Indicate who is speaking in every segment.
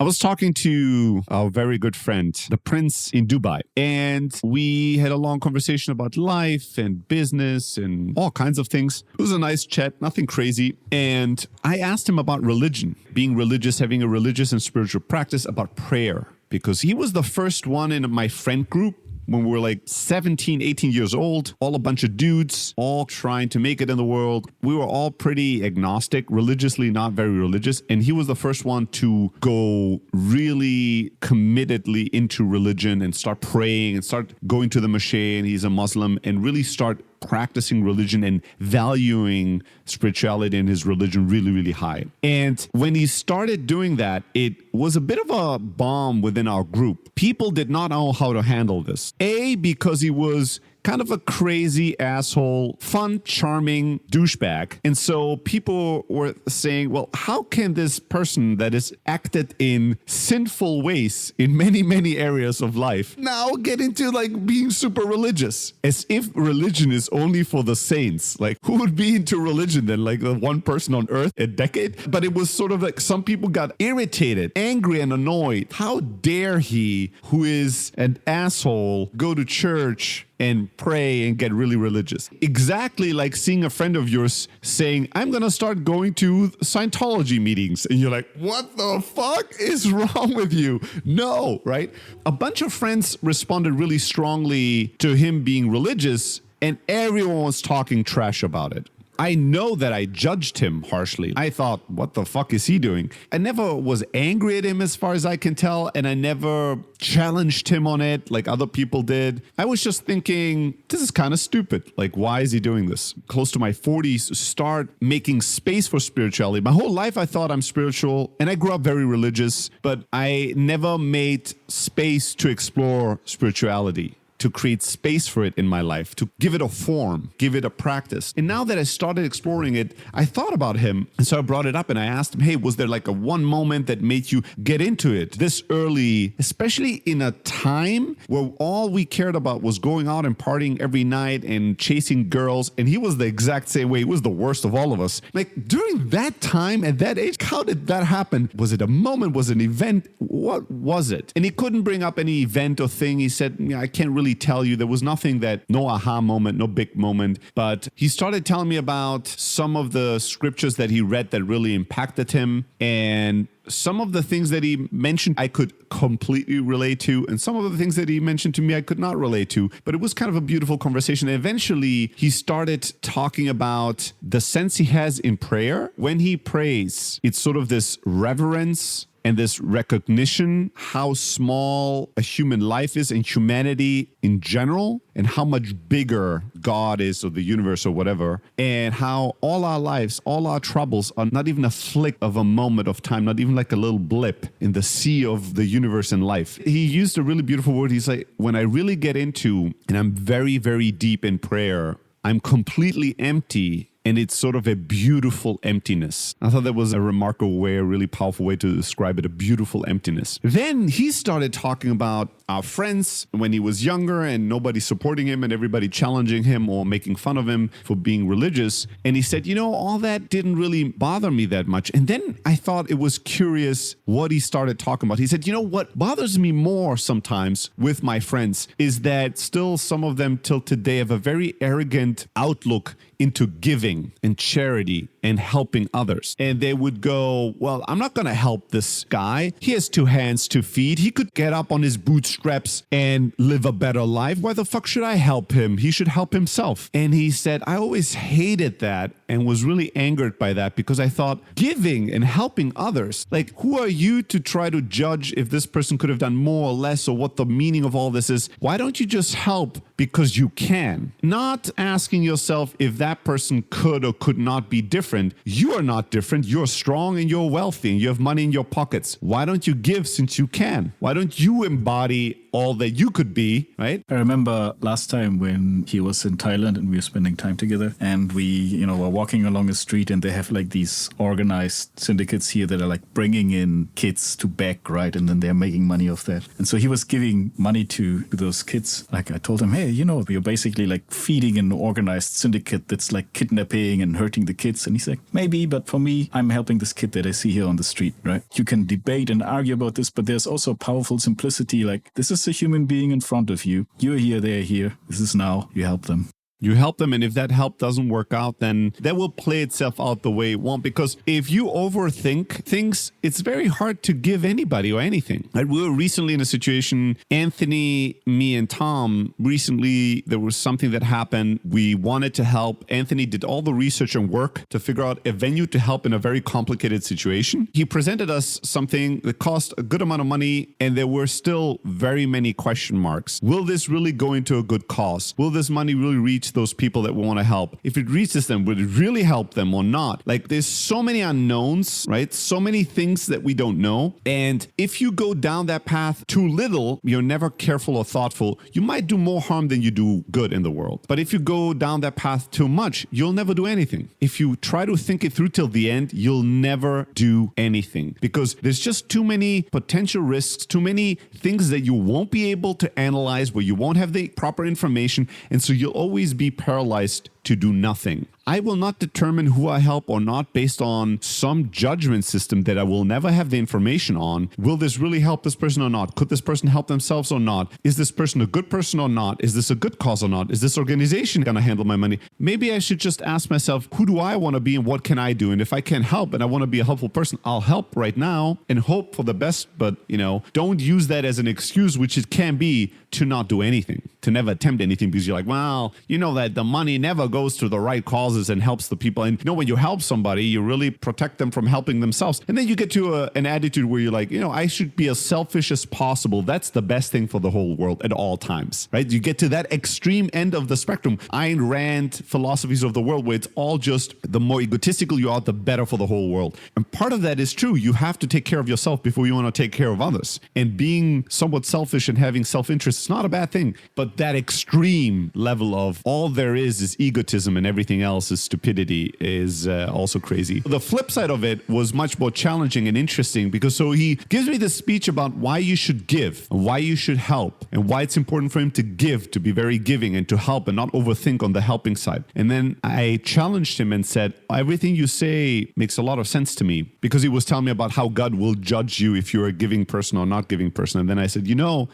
Speaker 1: I was talking to our very good friend, the Prince in Dubai, and we had a long conversation about life and business and all kinds of things. It was a nice chat, nothing crazy. And I asked him about religion, being religious, having a religious and spiritual practice, about prayer, because he was the first one in my friend group when we were like 17, 18 years old, all a bunch of dudes, all trying to make it in the world. We were all pretty agnostic, religiously not very religious. And he was the first one to go really committedly into religion and start praying and start going to the mosque. He's a Muslim, and really start practicing religion and valuing spirituality and his religion really, really high. And when he started doing that, it was a bit of a bomb within our group. People did not know how to handle this. A, because he was kind of a crazy asshole, fun, charming douchebag. And so people were saying, well, how can this person that has acted in sinful ways in many, many areas of life now get into like being super religious? As if religion is only for the saints. Like, who would be into religion then? Like the one person on earth a decade? But it was sort of like some people got irritated, angry, and annoyed. How dare he, who is an asshole, go to church and pray and get really religious? Exactly like seeing a friend of yours saying, I'm going to start going to Scientology meetings. And you're like, what the fuck is wrong with you? No, right? A bunch of friends responded really strongly to him being religious, and everyone was talking trash about it. I know that I judged him harshly. I thought, what the fuck is he doing? I never was angry at him as far as I can tell, and I never challenged him on it like other people did. I was just thinking, this is kind of stupid. Like, why is he doing this? Close to my 40s, start making space for spirituality. My whole life I thought I'm spiritual, and I grew up very religious, but I never made space to explore spirituality, to create space for it in my life, to give it a form, give it a practice. And now that I started exploring it, I thought about him. And so I brought it up and I asked him, hey, was there like a one moment that made you get into it this early, especially in a time where all we cared about was going out and partying every night and chasing girls? And he was the exact same way. He was the worst of all of us. Like, during that time, at that age, how did that happen? Was it a moment? Was it an event? What was it? And he couldn't bring up any event or thing. He said, yeah, I can't really tell you. There was nothing no aha moment, no big moment. But he started telling me about some of the scriptures that he read that really impacted him. And some of the things that he mentioned I could completely relate to, and some of the things that he mentioned to me I could not relate to. But it was kind of a beautiful conversation. And eventually, he started talking about the sense he has in prayer. When he prays, it's sort of this reverence and this recognition how small a human life is and humanity in general, and how much bigger God is, or the universe or whatever, and how all our lives, all our troubles are not even a flick of a moment of time, not even like a little blip in the sea of the universe and life. He used a really beautiful word. He's like, when I really get into, and I'm very, very deep in prayer, I'm completely empty. And it's sort of a beautiful emptiness. I thought that was a remarkable way, a really powerful way to describe it, a beautiful emptiness. Then he started talking about our friends when he was younger and nobody supporting him and everybody challenging him or making fun of him for being religious. And he said, you know, all that didn't really bother me that much. And then I thought it was curious what he started talking about. He said, you know, what bothers me more sometimes with my friends is that still some of them till today have a very arrogant outlook into giving and charity and helping others. And they would go, well, I'm not going to help this guy. He has two hands to feed. He could get up on his bootstraps and live a better life. Why the fuck should I help him? He should help himself. And he said, I always hated that and was really angered by that because I thought giving and helping others, like, who are you to try to judge if this person could have done more or less or what the meaning of all this is? Why don't you just help because you can? Not asking yourself if that person could or could not be different. You are not different. You're strong and you're wealthy and you have money in your pockets. Why don't you give since you can? Why don't you embody all that you could be, right?
Speaker 2: I remember last time when he was in Thailand and we were spending time together and we, were walking along a street and they have like these organized syndicates here that are like bringing in kids to beg, right? And then they're making money off that. And so he was giving money to those kids. Like I told him, hey, you're basically like feeding an organized syndicate that's like kidnapping and hurting the kids. And he He's like, maybe, but for me, I'm helping this kid that I see here on the street, right? You can debate and argue about this, but there's also powerful simplicity. Like, this is a human being in front of you. You're here, they're here. This is now. You help them.
Speaker 1: You help them, and if that help doesn't work out, then that will play itself out the way it won't. Because if you overthink things, it's very hard to give anybody or anything. Right? We were recently in a situation, Anthony, me, and Tom, recently there was something that happened. We wanted to help. Anthony did all the research and work to figure out a venue to help in a very complicated situation. He presented us something that cost a good amount of money, and there were still very many question marks. Will this really go into a good cause? Will this money really reach those people that we want to help? If it reaches them, would it really help them or not? Like, there's so many unknowns, right? So many things that we don't know. And if you go down that path too little, you're never careful or thoughtful, you might do more harm than you do good in the world. But if you go down that path too much, you'll never do anything. If you try to think it through till the end, you'll never do anything, because there's just too many potential risks, too many things that you won't be able to analyze, where you won't have the proper information. And so you'll always be paralyzed to do nothing. I will not determine who I help or not based on some judgment system that I will never have the information on. Will this really help this person or not? Could this person help themselves or not? Is this person a good person or not? Is this a good cause or not? Is this organization going to handle my money? Maybe I should just ask myself, who do I want to be and what can I do? And if I can help and I want to be a helpful person, I'll help right now and hope for the best. But, don't use that as an excuse, which it can be, to not do anything, to never attempt anything, because you're like, well, that the money never goes to the right causes and helps the people. And when you help somebody, you really protect them from helping themselves. And then you get to an attitude where you're like, I should be as selfish as possible. That's the best thing for the whole world at all times, right? You get to that extreme end of the spectrum. Ayn Rand philosophies of the world, where it's all just the more egotistical you are, the better for the whole world. And part of that is true. You have to take care of yourself before you want to take care of others. And being somewhat selfish and having self-interest is not a bad thing. But that extreme level of all there is egotism and everything else is stupidity is also crazy. The flip side of it was much more challenging and interesting, because so he gives me this speech about why you should give, and why you should help, and why it's important for him to give, to be very giving and to help and not overthink on the helping side. And then I challenged him and said, everything you say makes a lot of sense to me, because he was telling me about how God will judge you if you're a giving person or not giving person. And then I said,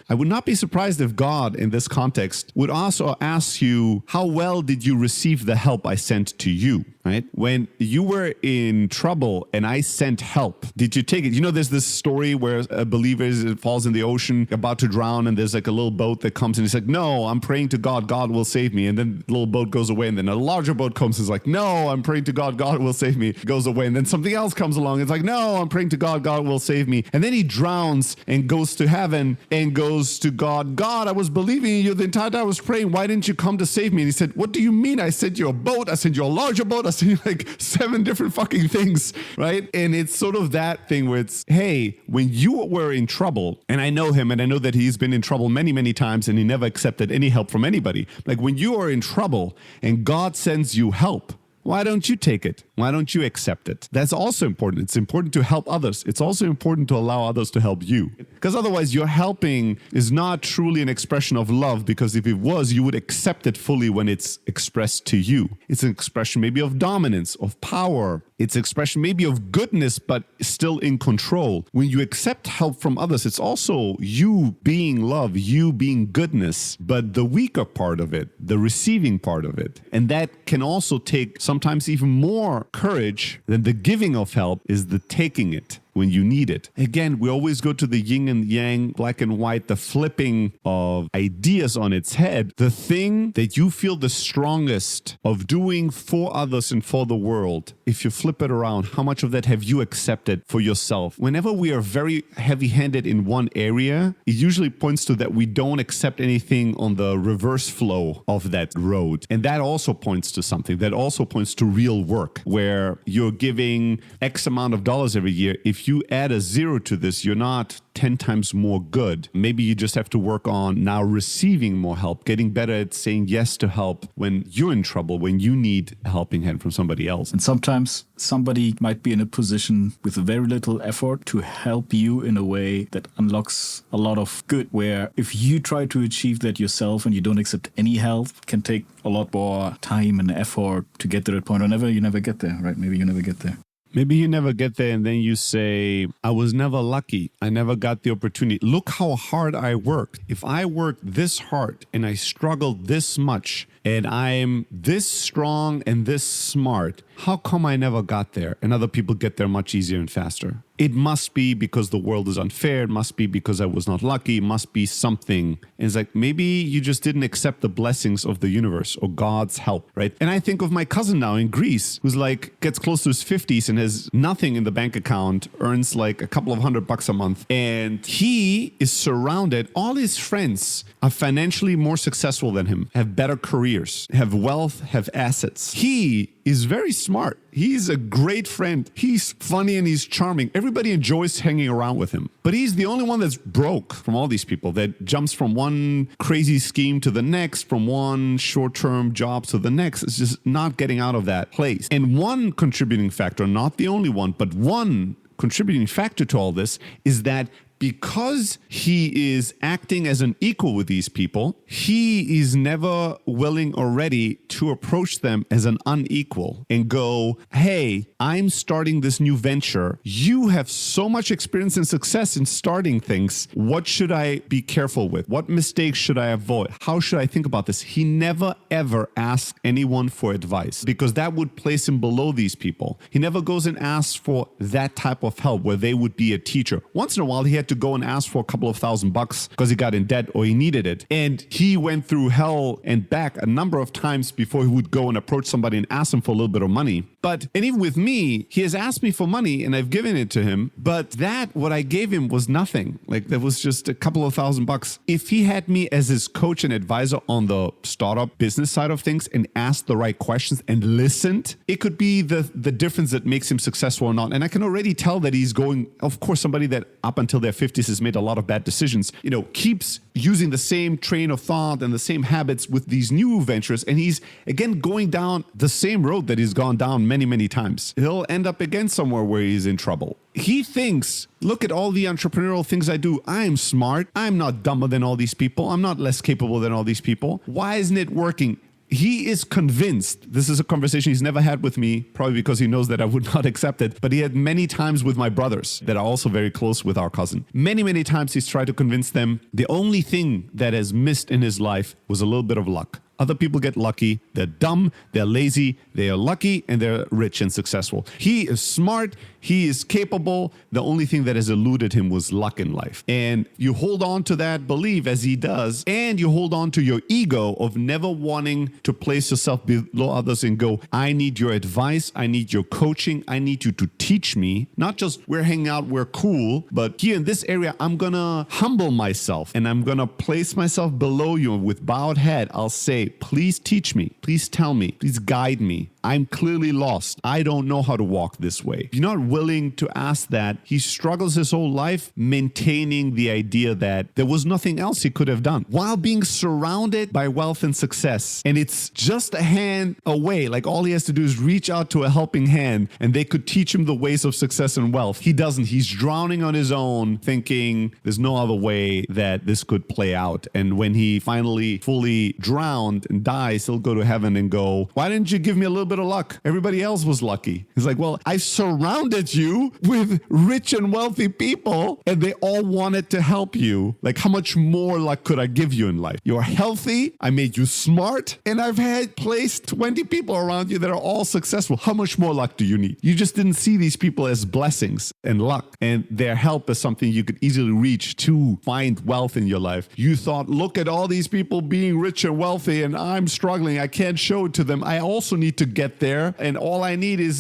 Speaker 1: I would not be surprised if God in this context would also ask you, how well did you receive the help I sent to you? Right? When you were in trouble and I sent help, did you take it? There's this story where a believer falls in the ocean about to drown, and there's like a little boat that comes and he's like, no, I'm praying to God, God will save me. And then the little boat goes away, and then a larger boat comes and is like, no, I'm praying to God, God will save me. Goes away, and then something else comes along. It's like, no, I'm praying to God, God will save me. And then he drowns and goes to heaven and goes to God. God, I was believing in you the entire time I was praying. Why didn't you come to save me? And he said, what do you mean? I sent you a boat. I sent you a larger boat. I sent you like 7 different fucking things, right? And it's sort of that thing where it's, hey, when you were in trouble, and I know him and I know that he's been in trouble many, many times and he never accepted any help from anybody. Like, when you are in trouble and God sends you help, why don't you take it? Why don't you accept it? That's also important. It's important to help others. It's also important to allow others to help you. Because otherwise, your helping is not truly an expression of love, because if it was, you would accept it fully when it's expressed to you. It's an expression maybe of dominance, of power. It's an expression maybe of goodness, but still in control. When you accept help from others, it's also you being love, you being goodness, but the weaker part of it, the receiving part of it. And that can also take sometimes even more courage than the giving of help is the taking it when you need it. Again, we always go to the yin and yang, black and white, the flipping of ideas on its head. The thing that you feel the strongest of doing for others and for the world, if you flip it around, how much of that have you accepted for yourself? Whenever we are very heavy-handed in one area, it usually points to that we don't accept anything on the reverse flow of that road. And that also points to something. That also points to real work, where you're giving X amount of dollars every year. If if you add a 0 to this, you're not 10 times more good. Maybe you just have to work on now receiving more help, getting better at saying yes to help when you're in trouble, when you need a helping hand from somebody else.
Speaker 2: And sometimes somebody might be in a position with very little effort to help you in a way that unlocks a lot of good, where if you try to achieve that yourself and you don't accept any help, it can take a lot more time and effort to get to that point, or you never get there, right? Maybe you never get there.
Speaker 1: Maybe you never get there and then you say, I was never lucky. I never got the opportunity. Look how hard I worked. If I worked this hard and I struggled this much and I'm this strong and this smart, how come I never got there and other people get there much easier and faster? It must be because the world is unfair. It must be because I was not lucky. It must be something. And it's like, maybe you just didn't accept the blessings of the universe or God's help, right? And I think of my cousin now in Greece, who's like, gets close to his 50s and has nothing in the bank account, earns like a couple of $100 a month. And he is surrounded, all his friends are financially more successful than him, have better careers, have wealth, have assets. He is very smart. He's a great friend. He's funny and he's charming. Everybody enjoys hanging around with him. But he's the only one that's broke from all these people, that jumps from one crazy scheme to the next, from one short-term job to the next. It's just not getting out of that place. And one contributing factor, not the only one, but one contributing factor to all this is that because he is acting as an equal with these people, he is never willing or ready to approach them as an unequal and go, hey, I'm starting this new venture. You have so much experience and success in starting things. What should I be careful with? What mistakes should I avoid? How should I think about this? He never, ever asks anyone for advice because that would place him below these people. He never goes and asks for that type of help where they would be a teacher. Once in a while, he had to go and ask for a couple of $1,000 because he got in debt or he needed it. And he went through hell and back a number of times before he would go and approach somebody and ask them for a little bit of money. And even with me, he has asked me for money and I've given it to him. But what I gave him was nothing. Like that was just a couple of $1,000. If he had me as his coach and advisor on the startup business side of things and asked the right questions and listened, it could be the difference that makes him successful or not. And I can already tell that he's going, of course, somebody that up until their 50s has made a lot of bad decisions, keeps using the same train of thought and the same habits with these new ventures. And he's again going down the same road that he's gone down many, many times. He'll end up again somewhere where he's in trouble. He thinks, look at all the entrepreneurial things I do. I'm smart. I'm not dumber than all these people. I'm not less capable than all these people. Why isn't it working? He is convinced, this is a conversation he's never had with me, probably because he knows that I would not accept it, but he had many times with my brothers that are also very close with our cousin. Many, many times he's tried to convince them the only thing that has missed in his life was a little bit of luck. Other people get lucky. They're dumb, they're lazy, they are lucky, and they're rich and successful. He is smart, he is capable. The only thing that has eluded him was luck in life. And you hold on to that belief as he does, and you hold on to your ego of never wanting to place yourself below others and go, I need your advice, I need your coaching, I need you to teach me. Not just we're hanging out, we're cool, but here in this area, I'm gonna humble myself and I'm gonna place myself below you with bowed head. I'll say, please teach me, please tell me, please guide me. I'm clearly lost. I don't know how to walk this way. If you're not willing to ask that, he struggles his whole life maintaining the idea that there was nothing else he could have done while being surrounded by wealth and success. And it's just a hand away. Like all he has to do is reach out to a helping hand and they could teach him the ways of success and wealth. He doesn't. He's drowning on his own, thinking there's no other way that this could play out. And when he finally fully drowned and dies, he'll go to heaven and go, why didn't you give me a little bit of luck? Everybody else was lucky. He's like, well, I surrounded you with rich and wealthy people and they all wanted to help you. Like, how much more luck could I give you in life? You're healthy. I made you smart. And I've had placed 20 people around you that are all successful. How much more luck do you need? You just didn't see these people as blessings and luck, and their help is something you could easily reach to find wealth in your life. You thought, look at all these people being rich and wealthy and I'm struggling. I can't show it to them. I also need to get there. And all I need is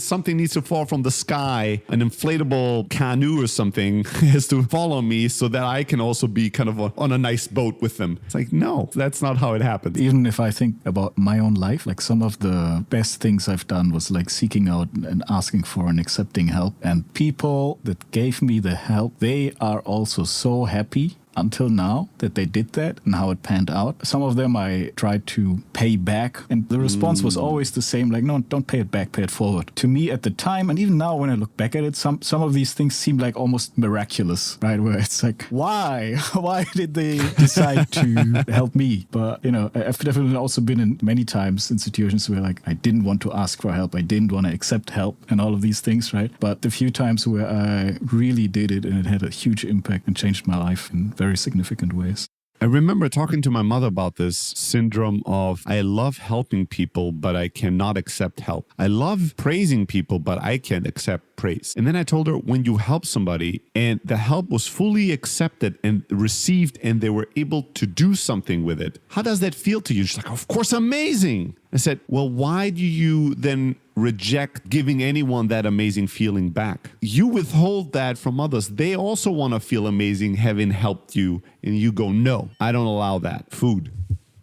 Speaker 1: something needs to fall from the sky. An inflatable canoe or something has to follow me so that I can also be kind of on a nice boat with them. It's like, no, that's not how it happens.
Speaker 2: Even if I think about my own life, like some of the best things I've done was like seeking out and asking for and accepting help. And people that gave me the help, they are also so happy until now that they did that and how it panned out. Some of them I tried to pay back, and the response was always the same, like, no, don't pay it back, pay it forward. To me at the time, and even now when I look back at it, some of these things seem like almost miraculous, right? Where it's like, why? Why did they decide to help me? But, you know, I've definitely also been in many times in situations where like I didn't want to ask for help, I didn't want to accept help and all of these things, right? But the few times where I really did it and it had a huge impact and changed my life in very significant ways.
Speaker 1: I remember talking to my mother about this syndrome of I love helping people, but I cannot accept help. I love praising people, but I can't accept praise. And then I told her, when you help somebody and the help was fully accepted and received and they were able to do something with it, how does that feel to you? She's like, of course, amazing. I said, well, why do you then reject giving anyone that amazing feeling back? You withhold that from others. They also want to feel amazing having helped you. And you go, no, I don't allow that. Food.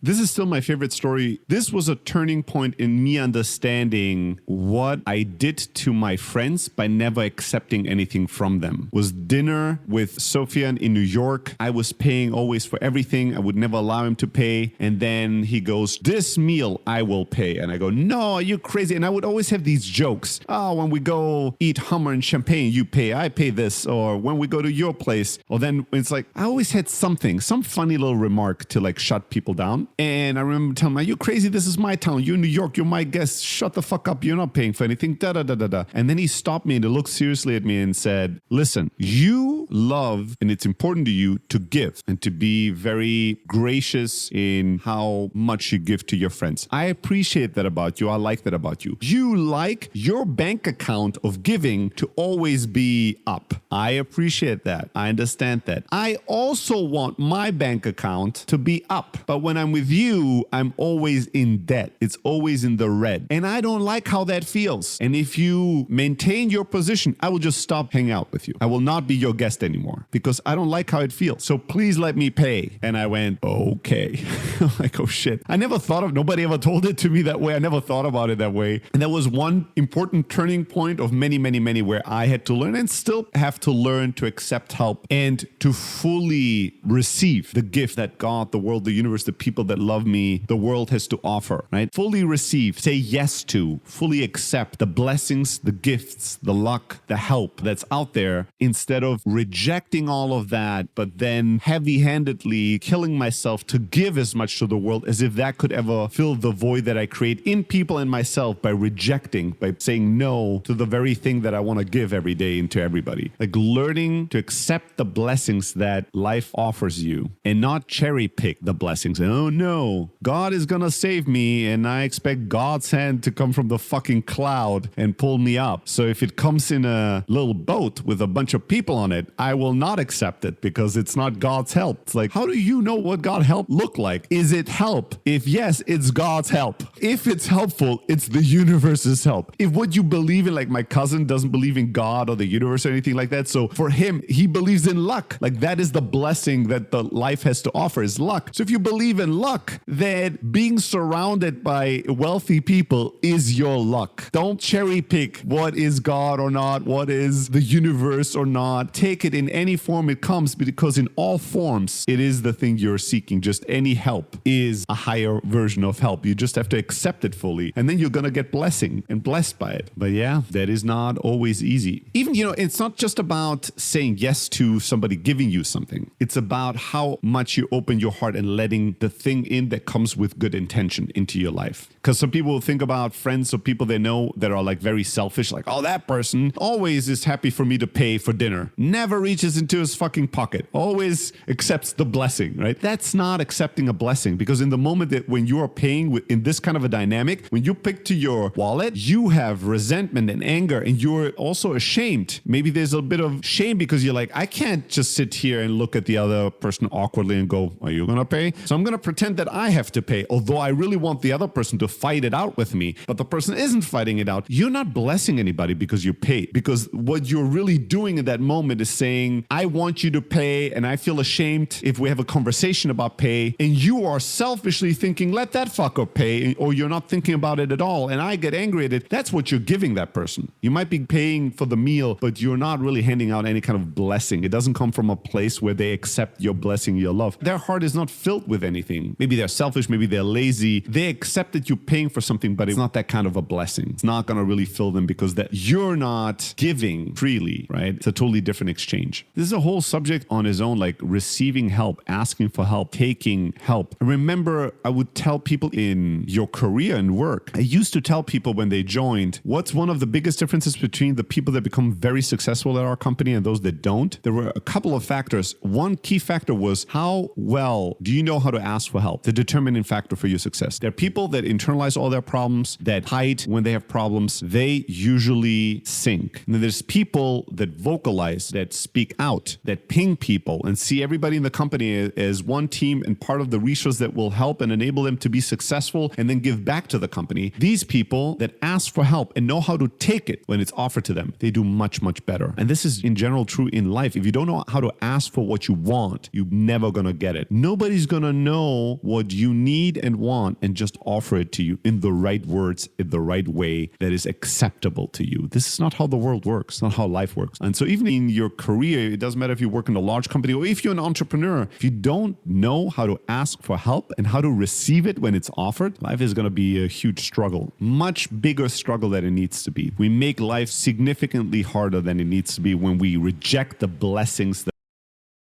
Speaker 1: This is still my favorite story. This was a turning point in me understanding what I did to my friends by never accepting anything from them. It was dinner with Sofian in New York. I was paying always for everything. I would never allow him to pay. And then he goes, this meal I will pay. And I go, no, are you crazy? And I would always have these jokes. Oh, when we go eat Hummer and champagne, you pay, I pay this. Or when we go to your place. Or then it's like, I always had something, some funny little remark to like shut people down. And I remember telling him, are you crazy? This is my town. You're in New York. You're my guest. Shut the fuck up. You're not paying for anything. Da da da da da. And then he stopped me and he looked seriously at me and said, listen, you love, and it's important to you to give and to be very gracious in how much you give to your friends. I appreciate that about you. I like that about you. You like your bank account of giving to always be up. I appreciate that. I understand that. I also want my bank account to be up. But when I'm with you, I'm always in debt. It's always in the red. And I don't like how that feels. And if you maintain your position, I will just stop hanging out with you. I will not be your guest anymore because I don't like how it feels. So please let me pay. And I went, okay. I'm like, oh shit. I never thought of, nobody ever told it to me that way. I never thought about it that way. And that was one important turning point of many, many, many where I had to learn and still have to learn to accept help and to fully receive the gift that God, the world, the universe, the people that love me, the world has to offer, right? Fully receive, say yes to, fully accept the blessings, the gifts, the luck, the help that's out there instead of rejecting all of that, but then heavy-handedly killing myself to give as much to the world as if that could ever fill the void that I create in people and myself by rejecting, by saying no to the very thing that I want to give every day into everybody. Like learning to accept the blessings that life offers you and not cherry pick the blessings. And oh no, God is gonna save me and I expect God's hand to come from the fucking cloud and pull me up. So if it comes in a little boat with a bunch of people on it, I will not accept it because it's not God's help. It's like, how do you know what God help look like? Is it help? If yes, it's God's help. If it's helpful, it's the universe's help. If what you believe in, like my cousin doesn't believe in God or the universe or anything like that. So for him, he believes in luck. Like that is the blessing that the life has to offer is luck. So if you believe in luck, then being surrounded by wealthy people is your luck. Don't cherry pick what is God or not, what is the universe or not. Take it in any form it comes because in all forms, it is the thing you're seeking. Just any help is a higher version of help. You just have to accept it fully and then you're going to get blessing and blessed by it. But yeah, that is not always easy. Even, it's not just about saying yes to somebody giving you something. It's about how much you open your heart and letting the thing in that comes with good intention into your life. Because some people will think about friends or people they know that are like very selfish, like, oh, that person always is happy for me to pay for dinner. Never reaches into his fucking pocket. Always accepts the blessing, right? That's not accepting a blessing because in the moment that when you are paying in this kind of a dynamic, when you pick to your wallet, you have resentment and anger and you're also ashamed. Maybe there's a bit of shame because you're like, I can't just sit here and look at the other person awkwardly and go, are you going to pay? So I'm going to pretend rent that I have to pay, although I really want the other person to fight it out with me, but the person isn't fighting it out. You're not blessing anybody because you paid. Because what you're really doing in that moment is saying, I want you to pay, and I feel ashamed if we have a conversation about pay, and you are selfishly thinking, let that fucker pay, or you're not thinking about it at all, and I get angry at it. That's what you're giving that person. You might be paying for the meal, but you're not really handing out any kind of blessing. It doesn't come from a place where they accept your blessing, your love. Their heart is not filled with anything. Maybe they're selfish, maybe they're lazy. They accept that you're paying for something, but it's not that kind of a blessing. It's not going to really fill them because that you're not giving freely, right? It's a totally different exchange. This is a whole subject on its own, like receiving help, asking for help, taking help. Remember, I would tell people in your career and work, I used to tell people when they joined, what's one of the biggest differences between the people that become very successful at our company and those that don't? There were a couple of factors. One key factor was how well do you know how to ask for help? The determining factor for your success. There are people that internalize all their problems, that hide when they have problems. They usually sink. And then there's people that vocalize, that speak out, that ping people and see everybody in the company as one team and part of the resource that will help and enable them to be successful and then give back to the company. These people that ask for help and know how to take it when it's offered to them, they do much, much better. And this is in general true in life. If you don't know how to ask for what you want, you're never going to get it. Nobody's going to know what you need and want and just offer it to you in the right words, in the right way that is acceptable to you. This is not how the world works, not how life works. And so even in your career, it doesn't matter if you work in a large company or if you're an entrepreneur, if you don't know how to ask for help and how to receive it when it's offered, life is going to be a huge struggle, much bigger struggle than it needs to be. We make life significantly harder than it needs to be when we reject the blessings that